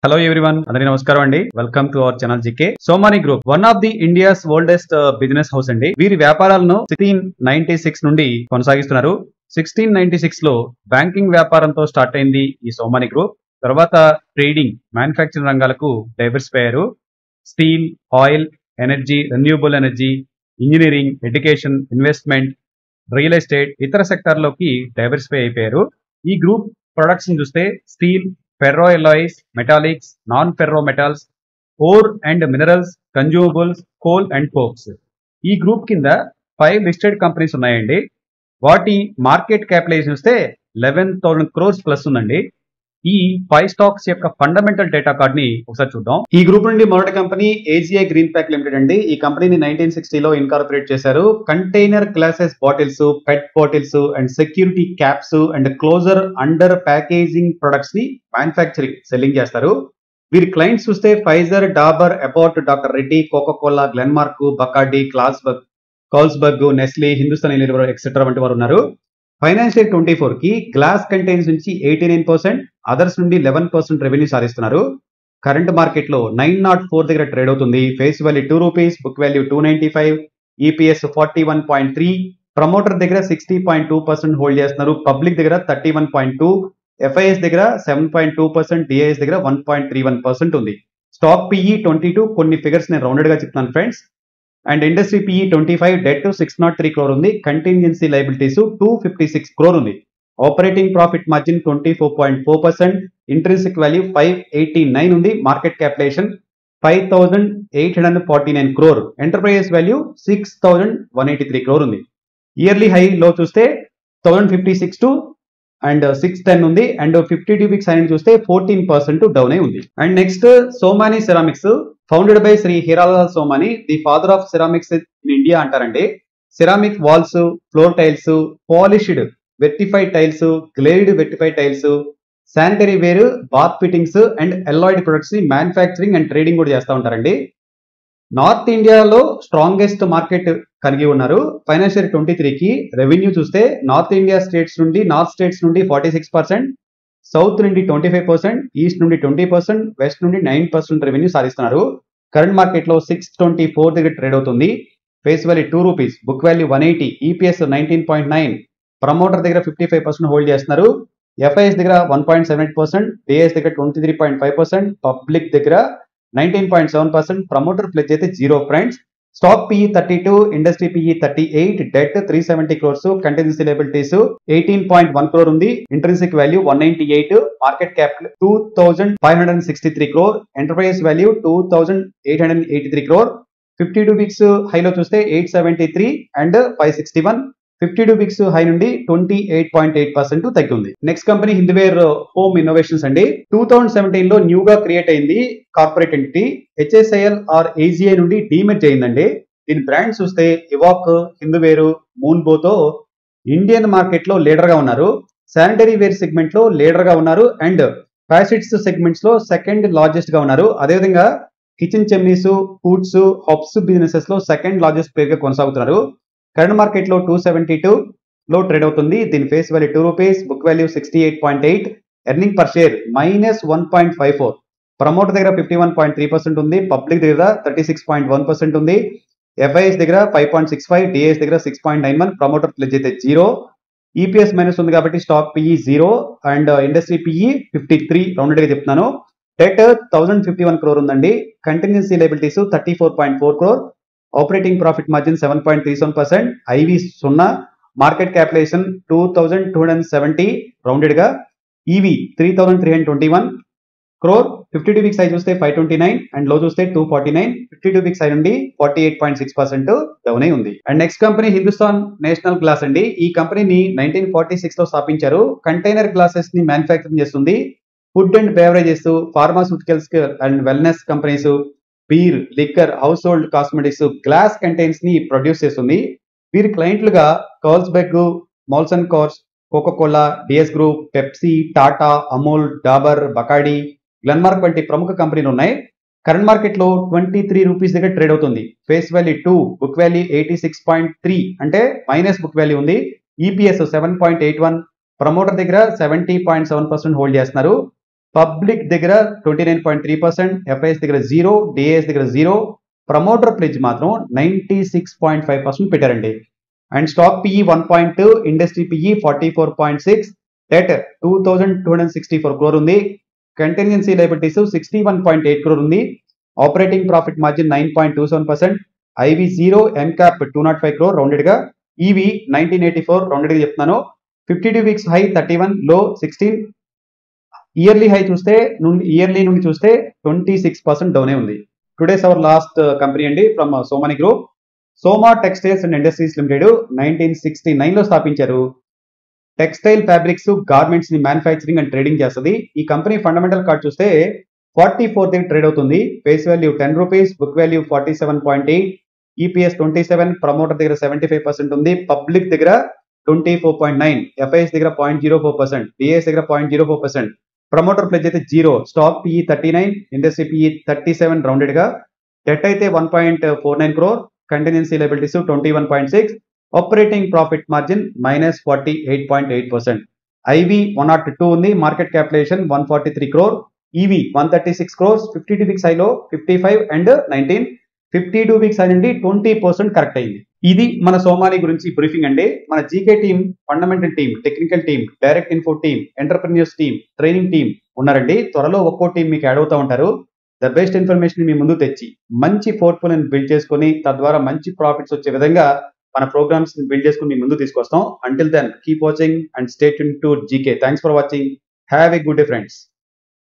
Hello everyone, అందరికీ నమస్కారం అండి. Welcome to our channel GK. Somani group one of the India's oldest business house అండి. వీరి వ్యాపారాలను 1696 నుండి కొనసాగిస్తున్నారు. 1696 లో బ్యాంకింగ్ వ్యాపారంతో స్టార్ట్ అయింది ఈ సోమాని గ్రూప్. తర్వాత ట్రేడింగ్, మ్యానుఫ్యాక్చరింగ్ రంగాలకు డైవర్సిఫై అయ్యారు. Steel, oil, energy, renewable energy, engineering, education, investment, real estate, ఇతర సెక్టార్లోకి డైవర్సిఫై అయిపోయారు. ఈ గ్రూప్ ప్రొడక్ట్స్ చూస్తే steel, ferro alloys, metallics, non ferro metals, ore and minerals, consumables, coal and cokes. ఈ గ్రూప్ కింద 5 లిస్టెడ్ కంపెనీస్ ఉన్నాయండి. వాటి మార్కెట్ క్యాపిటలైజేషన్ చూస్తే 11,000 crores ప్లస్ ఉందండి. ఈ 5 స్టాక్స్ యొక్క ఫండమెంటల్ డేటా కార్డ్ ని ఒకసారి చూద్దాం. ఈ గ్రూప్ నుండి మొదటి company AGI green pack limited అండి. ఈ కంపెనీని 1960 లో ఇన్కార్పొరేట్ చేశారు. Container glasses bottles, pet bottles and security caps and closure under packaging products ని మ్యానుఫ్యాక్చరింగ్, సెల్లింగ్ చేస్తారు. వీరి క్లయింట్స్ చూస్తే Pfizer, Dabur, Abbott, doctor Reddy, coca cola, Glenmark, Bacardi, Carlsberg, Nestle, Hindustan Unilever etcetera వంటి వారు ఉన్నారు. ఫైనాన్షియల్ 24 కి గ్లాస్ కంటైనర్స్ నుంచి 89%, అదర్స్ నుండి 11% రెవెన్యూ సాధిస్తున్నారు. కరెంట్ మార్కెట్ లో 904 దగ్గర ట్రేడ్ అవుతుంది. Face value ₹2, book value 295, EPS 41.3. Promoter దగ్గర 60.2% హోల్డ్ చేస్తున్నారు. పబ్లిక్ దగ్గర 31.2, ఎఫ్ఐఎస్ దగ్గర 7.2%, డిఐఎస్ దగ్గర 1.31% ఉంది. Stock PE 22. కొన్ని ఫిగర్స్ నేను రౌండెడ్ గా చెప్తున్నాను friends. And industry PE 25, debt 603 crore ఉంది. కంటింజెన్సీ లైబిలిటీస్ 256 crore ఉంది. Operating profit margin 24.4%, intrinsic value 589 ఉంది. Market capitalization 5,849 crore, enterprises value 6,183 crore ఉంది. ఇయర్లీ హై లో చూస్తే 1,056 అండ్ 610 ఉంది. అండ్ 52 వీక్స్ హై చూస్తే 14% డౌన్ అయి ఉంది. And next Somani ceramics, founded by Shri Hiralal Somani, the father of ceramics in India అంటారండి. Ceramic walls, floor tiles, polished vitrified tiles, glazed vitrified tiles, sanitary ware, bath fittings and allied products ని manufacturing and trading కూడా చేస్తూ ఉంటారండి. North ఇండియాలో strongest market కలిగి ఉన్నారు. Financial 23 కి revenue చూస్తే నార్త్ స్టేట్స్ నుండి 46%, సౌత్ నుండి 25%, ఈస్ట్ నుండి 20%, వెస్ట్ నుండి 9% రెవెన్యూ సాధిస్తున్నారు. కరెంట్ మార్కెట్ లో 624 దగ్గర ట్రేడ్ అవుతుంది. Face value ₹2, book value 180, EPS 19.9. Promoter దగ్గర 55% హోల్డ్ చేస్తున్నారు. ఎఫ్ఐఎస్ దగ్గర 1.78%, డిఐఎస్ దగ్గర 23.5%, పబ్లిక్ దగ్గర 19.7%, ప్రమోటర్ ప్లెడ్జ్ అయితే 0 friends. Stock PE 32, industry PE 38, debt 370 crores, contingency liabilities 18.1 crore ఉంది. Intrinsic value 198, market cap 2,563 crore, enterprise value 2,883 crore. 52 weeks high low చూస్తే 873 and 561. 52 weeks high నుండి 28.8% తగ్గింది. Next company Hindware home innovations అండి. 2017 లో న్యూగా క్రియేట్ అయింది corporate entity. HSIL or AGI నుండి demerge అయిందండి. దీని బ్రాండ్స్ చూస్తే ఇవాక్, హిందూవేర్, మూన్బోతో ఇండియన్ మార్కెట్ లో లీడర్ గా ఉన్నారు. శానిటరీ వేర్ సెగ్మెంట్ లో లీడర్ గా ఉన్నారు. అండ్ ఫ్యాషిట్స్ సెగ్మెంట్స్ లో సెకండ్ లార్జెస్ట్ గా ఉన్నారు. అదేవిధంగా kitchen chimneys, hoods, hobs businesses లో సెకండ్ లార్జెస్ట్ ప్లేయర్ గా కొనసాగుతున్నారు. కరెంట్ మార్కెట్ లో 272 లో ట్రేడ్ అవుతుంది. దీని face value ₹2, book value 68.8, earning per share -1.54. Promoter దగ్గర 51.3% ఉంది. పబ్లిక్ దగ్గర 36.1% ఉంది. ఎఫ్ఐఎస్ దగ్గర 5.65, డిఐఎస్ దగ్గర 6.91, ప్రమోటర్ ప్లెడ్జ్ అయితే 0. ఈపీఎస్ మైనస్ ఉంది కాబట్టి stock PE 0 and industry PE 53 rounded గా చెప్తున్నాను. డెట్ 1,051 crore ఉందండి. Contingency liabilities 34.4 crore, operating profit margin 7.37%, IV 0, market capitalization 2,270 rounded గా, ఈవి 3,321 crore. 52 వీక్స్ హై చూస్తే 529 అండ్ లో చూస్తే 249. 52 వీక్స్ హై నుండి 48.6% డౌన్ అయి ఉంది. And next company Hindustan national glass అండి. ఈ కంపెనీని 1946 లో స్థాపించారు. కంటైనర్ గ్లాసెస్ ని మ్యానుఫ్యాక్చరింగ్ చేస్తుంది. Food and beverages, pharmaceuticals and wellness companies, beer, liquor, household cosmetics, glass containers ని ప్రొడ్యూస్ చేస్తుంది. వీరి క్లయింట్లుగా Carlsberg, Molson Coors, coca cola, DS group, Pepsi, Tata, Amul, Dabur, Bacardi, Glenmark వంటి ప్రముఖ కంపెనీలు ఉన్నాయి. కరెంట్ మార్కెట్ లో ₹23 దగ్గర ట్రేడ్ అవుతుంది. ఫేస్ వాల్యూ 2, బుక్ వాల్యూ 86.3 అంటే మైనస్ బుక్ వాల్యూ ఉంది. ఈపీఎస్ 7.81, ప్రమోటర్ దగ్గర 70.7% హోల్డ్ చేస్తున్నారు. పబ్లిక్ దగ్గర 29.3%, ఎఫ్ఐఎస్ దగ్గర 0, డిఏఎస్ దగ్గర 0, ప్రమోటర్ ప్లెడ్జ్ మాత్రం 96.5% పెట్టారండి. And stock PE 1.2, industry PE 44.6, debt 2264 crore ఉంది, కంటింజెన్సీ లయబిలిటీస్ 61.8 క్రోర్ ఉంది, operating profit margin 9.27%, IV 0, ఎంక్యాప్ 205 crore rounded గా, ఈవి 1984 రౌండెడ్ గా చెప్తున్నాను. 52 వీక్స్ హై 31, లో 16, ఇయర్లీ హై చూస్తే ఇయర్లీ నుండి చూస్తే 26% డౌనే ఉంది. టుడేస్ అవర్ లాస్ట్ కంపెనీ అండి from Somani group. Soma textiles and industries limited 1969 లో స్థాపించారు. టెక్స్టైల్ ఫ్యాబ్రిక్స్ గార్మెంట్స్ ని మ్యానుఫ్యాక్చరింగ్ అండ్ ట్రేడింగ్ చేస్తుంది. ఈ కంపెనీ ఫండమెంటల్ కార్డ్ చూస్తే 44 దగ్గర ట్రేడ్ అవుతుంది. Face value 10 rupees, book value 47.8, EPS 27, promoter దగ్గర 75% ఉంది, పబ్లిక్ దగ్గర 24.9, ఎఫ్ఐఎస్ దగ్గర 0.04%, డిఎస్ దగ్గర 0.04%, ప్రమోటర్ ప్లెడ్జ్ అయితే 0, stock PE 39, industry PE 37 rounded గా, డెట్ అయితే 1.49 crore, contingency liabilities 21.6, operating profit margin -48.8%, IV 102 ఉంది, మార్కెట్ క్యాపిటలైజేషన్ 143 క్రోర్, ఈవి 136 క్రోర్స్, 52 వీక్స్ హైలో 55 అండ్ 19, 52 వీక్స్ హై నుండి 20% కరెక్ట్ అయింది. ఇది మన సోమాని గురించి బ్రీఫింగ్ అండి. మన GK team, fundamental team, technical team, direct info team, entrepreneurs team, training team ఉన్నారండి. త్వరలో ఒక్కో టీం మీకు యాడ్ అవుతూ ఉంటారు. ద బెస్ట్ ఇన్ఫర్మేషన్ మీ ముందు తెచ్చి మంచి పోర్ట్ఫోలియోని బిల్డ్ చేసుకొని తద్వారా మంచి ప్రాఫిట్స్ వచ్చే విధంగా మన ప్రోగ్రామ్స్ బిల్డ్ చేసుకుని మీ ముందు తీసుకొస్తాం. Until then keep watching and stay tuned to GK. Thanks for watching. Have a good day friends.